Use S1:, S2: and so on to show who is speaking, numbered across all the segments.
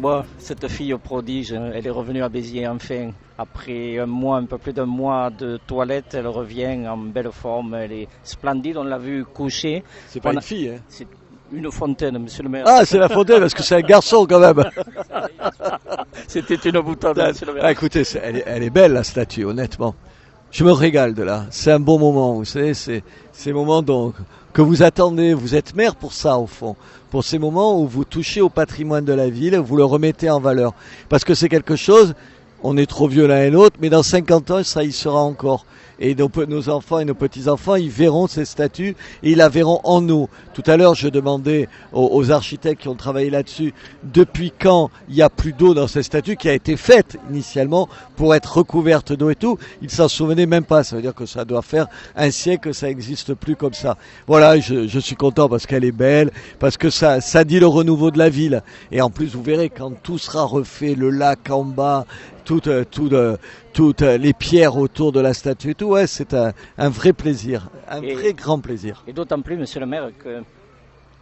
S1: moi, cette fille prodige, elle est revenue à Béziers enfin. Après un peu plus d'un mois de toilette, elle revient en belle forme, elle est splendide, on l'a vu coucher.
S2: C'est pas une fille, hein?
S1: C'est une fontaine, monsieur le maire.
S2: Ah, c'est la fontaine, parce que c'est un garçon quand même.
S1: C'était une boutade, monsieur le maire.
S2: Ah, écoutez, elle est belle la statue, honnêtement. Je me régale de là. C'est un bon moment, vous savez, c'est ces moments donc que vous attendez. Vous êtes maire pour ça, au fond. Pour ces moments où vous touchez au patrimoine de la ville, vous le remettez en valeur. Parce que c'est quelque chose, on est trop vieux l'un et l'autre, mais dans 50 ans, ça y sera encore. Et nos enfants et nos petits-enfants, ils verront ces statues et ils la verront en nous. Tout à l'heure, je demandais aux architectes qui ont travaillé là-dessus depuis quand il n'y a plus d'eau dans ces statues qui a été faite initialement pour être recouverte d'eau et tout. Ils s'en souvenaient même pas. Ça veut dire que ça doit faire un siècle que ça n'existe plus comme ça. Voilà, je suis content parce qu'elle est belle, parce que ça dit le renouveau de la ville. Et en plus, vous verrez, quand tout sera refait, le lac en bas, toutes les pierres autour de la statue, tout, ouais, c'est un vrai plaisir, vrai grand plaisir.
S1: Et d'autant plus, monsieur le maire, que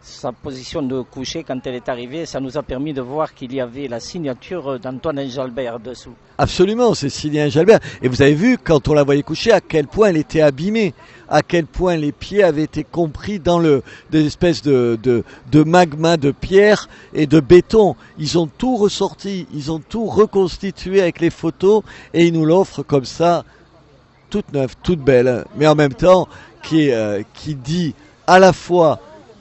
S1: sa position de coucher, quand elle est arrivée, ça nous a permis de voir qu'il y avait la signature d'Antoine Enjalbert dessous.
S2: Absolument, c'est signé Enjalbert. Et vous avez vu, quand on la voyait coucher, à quel point elle était abîmée, à quel point les pieds avaient été compris dans des espèces de magma de pierre et de béton. Ils ont tout ressorti, ils ont tout reconstitué avec les photos et ils nous l'offrent comme ça, toute neuve, toute belle, mais en même temps qui dit à la fois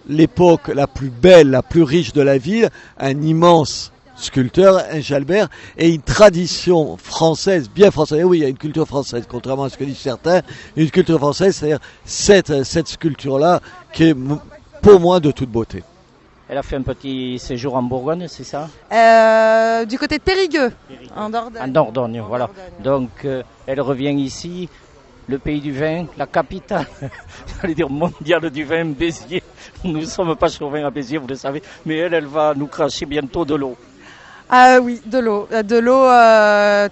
S2: l'époque la plus belle, la plus riche de la ville, un immense sculpteur, Enjalbert, et une tradition française, bien française. Et oui, il y a une culture française, contrairement à ce que disent certains, une culture française, c'est-à-dire cette sculpture-là qui est pour moi de toute beauté.
S1: Elle a fait un petit séjour en Bourgogne, c'est ça?
S3: Du côté de Périgueux, en Dordogne.
S1: En Dordogne, voilà. Donc, elle revient ici, le pays du vin, la capitale, j'allais dire mondiale du vin, Béziers. Nous ne sommes pas chauvins à Béziers, vous le savez, mais elle va nous cracher bientôt de l'eau.
S3: Ah oui, de l'eau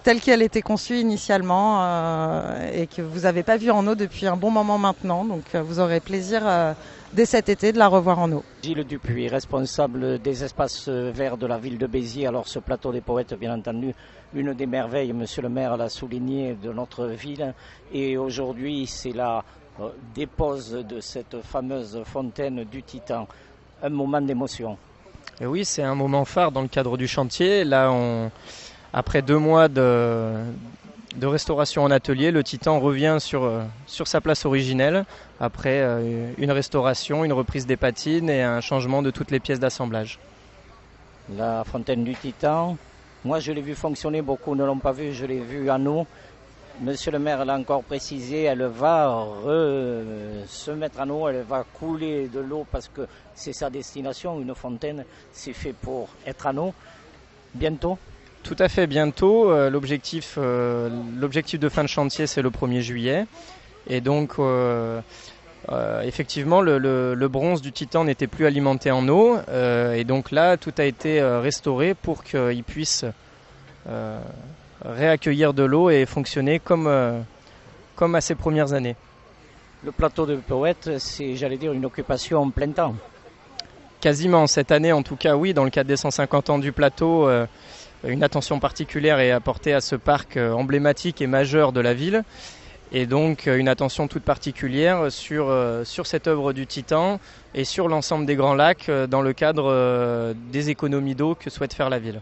S3: telle qu'elle était conçue initialement et que vous n'avez pas vue en eau depuis un bon moment maintenant. Donc vous aurez plaisir dès cet été de la revoir en eau.
S1: Gilles Dupuis, responsable des espaces verts de la ville de Béziers. Alors ce plateau des poètes, bien entendu, une des merveilles, monsieur le maire l'a souligné, de notre ville. Et aujourd'hui, c'est la dépose de cette fameuse fontaine du Titan. Un moment d'émotion.
S4: Et oui, c'est un moment phare dans le cadre du chantier. Là, après 2 mois de restauration en atelier, le Titan revient sur sa place originelle, après une restauration, une reprise des patines et un changement de toutes les pièces d'assemblage.
S1: La fontaine du Titan, moi je l'ai vu fonctionner, beaucoup ne l'ont pas vu, je l'ai vu en eau. Monsieur le maire l'a encore précisé, elle va se mettre en eau, elle va couler de l'eau parce que c'est sa destination. Une fontaine, c'est fait pour être en eau. Bientôt?
S4: Tout à fait, bientôt. L'objectif de fin de chantier, c'est le 1er juillet. Et donc, effectivement, le bronze du Titan n'était plus alimenté en eau. Et donc là, tout a été restauré pour qu'il puisse réaccueillir de l'eau et fonctionner comme à ses premières années.
S1: Le plateau de poètes, c'est, j'allais dire, une occupation en plein temps.
S4: Quasiment, cette année en tout cas, oui, dans le cadre des 150 ans du plateau, une attention particulière est apportée à ce parc emblématique et majeur de la ville. Et donc une attention toute particulière sur cette œuvre du Titan et sur l'ensemble des Grands Lacs dans le cadre des économies d'eau que souhaite faire la ville.